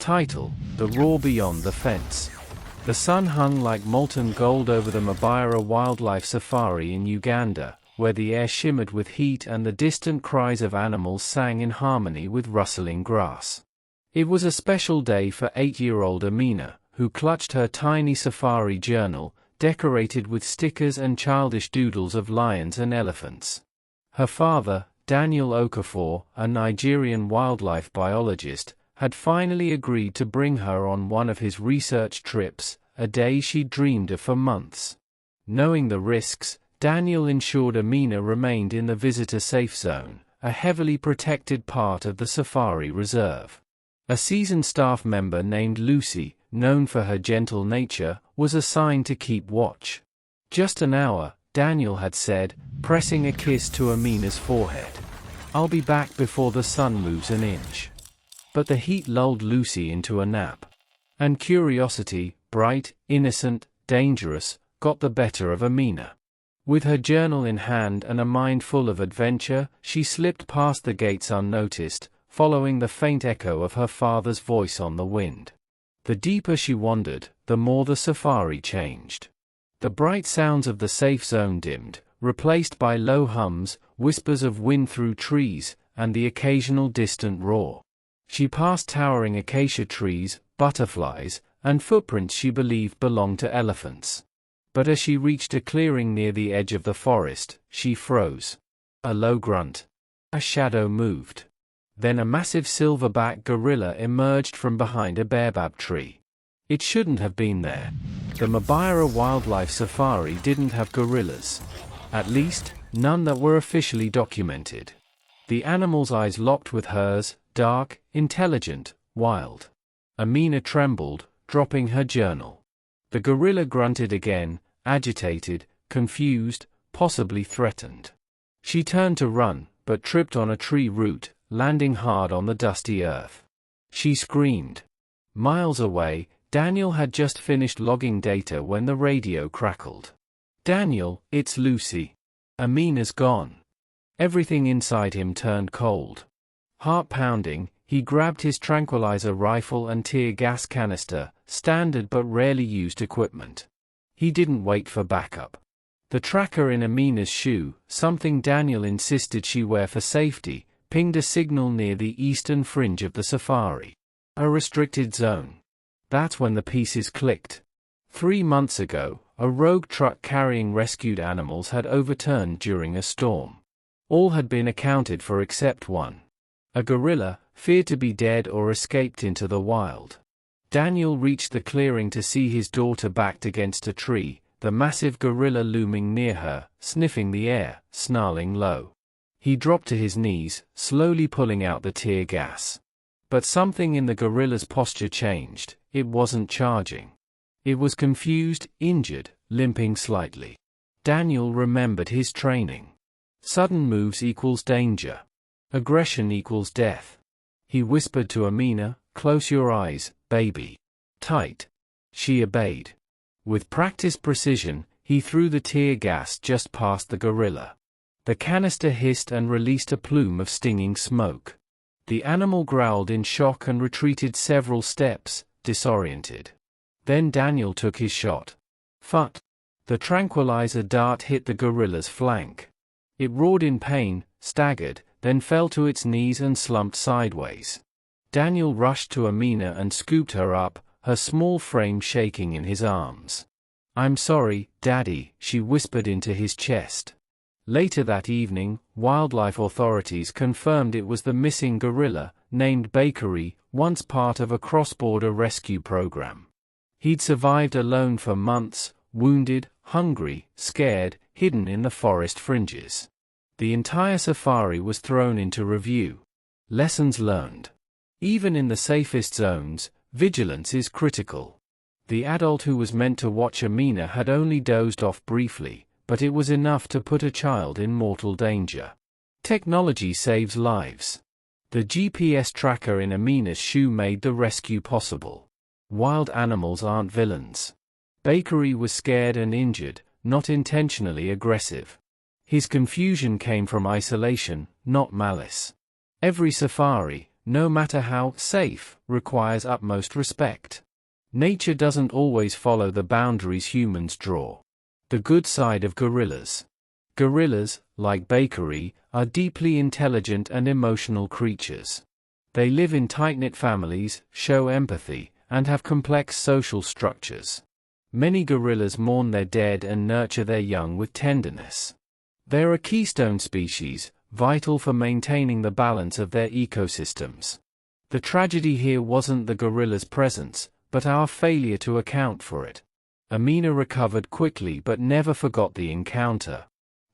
Title: The Roar Beyond the Fence. The sun hung like molten gold over the Mabira Wildlife Safari in Uganda, where the air shimmered with heat and the distant cries of animals sang in harmony with rustling grass. It was a special day for 8-year-old Amina, who clutched her tiny safari journal, decorated with stickers and childish doodles of lions and elephants. Her father, Daniel Okafor, a Nigerian wildlife biologist, had finally agreed to bring her on one of his research trips, a day she'd dreamed of for months. Knowing the risks, Daniel ensured Amina remained in the visitor safe zone, a heavily protected part of the safari reserve. A seasoned staff member named Lucy, known for her gentle nature, was assigned to keep watch. "Just an hour," Daniel had said, pressing a kiss to Amina's forehead. "I'll be back before the sun moves an inch." But the heat lulled Lucy into a nap. And curiosity, bright, innocent, dangerous, got the better of Amina. With her journal in hand and a mind full of adventure, she slipped past the gates unnoticed, following the faint echo of her father's voice on the wind. The deeper she wandered, the more the safari changed. The bright sounds of the safe zone dimmed, replaced by low hums, whispers of wind through trees, and the occasional distant roar. She passed towering acacia trees, butterflies, and footprints she believed belonged to elephants. But as she reached a clearing near the edge of the forest, she froze. A low grunt. A shadow moved. Then a massive silverback gorilla emerged from behind a baobab tree. It shouldn't have been there. The Mabira Wildlife Safari didn't have gorillas. At least, none that were officially documented. The animal's eyes locked with hers, dark, intelligent, wild. Amina trembled, dropping her journal. The gorilla grunted again, agitated, confused, possibly threatened. She turned to run, but tripped on a tree root, landing hard on the dusty earth. She screamed. Miles away, Daniel had just finished logging data when the radio crackled. "Daniel, it's Lucy. Amina's gone." Everything inside him turned cold. Heart pounding, he grabbed his tranquilizer rifle and tear gas canister, standard but rarely used equipment. He didn't wait for backup. The tracker in Amina's shoe, something Daniel insisted she wear for safety, pinged a signal near the eastern fringe of the safari. A restricted zone. That's when the pieces clicked. 3 months ago, a rogue truck carrying rescued animals had overturned during a storm. All had been accounted for except one. A gorilla, feared to be dead or escaped into the wild. Daniel reached the clearing to see his daughter backed against a tree, the massive gorilla looming near her, sniffing the air, snarling low. He dropped to his knees, slowly pulling out the tear gas. But something in the gorilla's posture changed. It wasn't charging. It was confused, injured, limping slightly. Daniel remembered his training. Sudden moves equals danger. Aggression equals death. He whispered to Amina, "Close your eyes, baby." Tight. She obeyed. With practiced precision, he threw the tear gas just past the gorilla. The canister hissed and released a plume of stinging smoke. The animal growled in shock and retreated several steps, disoriented. Then Daniel took his shot. Phut! The tranquilizer dart hit the gorilla's flank. It roared in pain, staggered, then fell to its knees and slumped sideways. Daniel rushed to Amina and scooped her up, her small frame shaking in his arms. "I'm sorry, Daddy," she whispered into his chest. Later that evening, wildlife authorities confirmed it was the missing gorilla, named Bakery, once part of a cross-border rescue program. He'd survived alone for months, wounded, hungry, scared, hidden in the forest fringes. The entire safari was thrown into review. Lessons learned. Even in the safest zones, vigilance is critical. The adult who was meant to watch Amina had only dozed off briefly, but it was enough to put a child in mortal danger. Technology saves lives. The GPS tracker in Amina's shoe made the rescue possible. Wild animals aren't villains. Bakery was scared and injured, not intentionally aggressive. His confusion came from isolation, not malice. Every safari, no matter how safe, requires utmost respect. Nature doesn't always follow the boundaries humans draw. The good side of gorillas. Gorillas, like Bakery, are deeply intelligent and emotional creatures. They live in tight-knit families, show empathy, and have complex social structures. Many gorillas mourn their dead and nurture their young with tenderness. They're a keystone species, vital for maintaining the balance of their ecosystems. The tragedy here wasn't the gorilla's presence, but our failure to account for it. Amina recovered quickly but never forgot the encounter.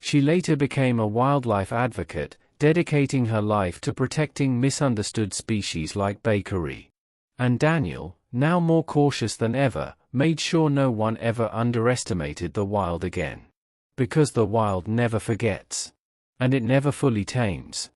She later became a wildlife advocate, dedicating her life to protecting misunderstood species like Bakery. And Daniel, now more cautious than ever, made sure no one ever underestimated the wild again. Because the wild never forgets. And it never fully tames.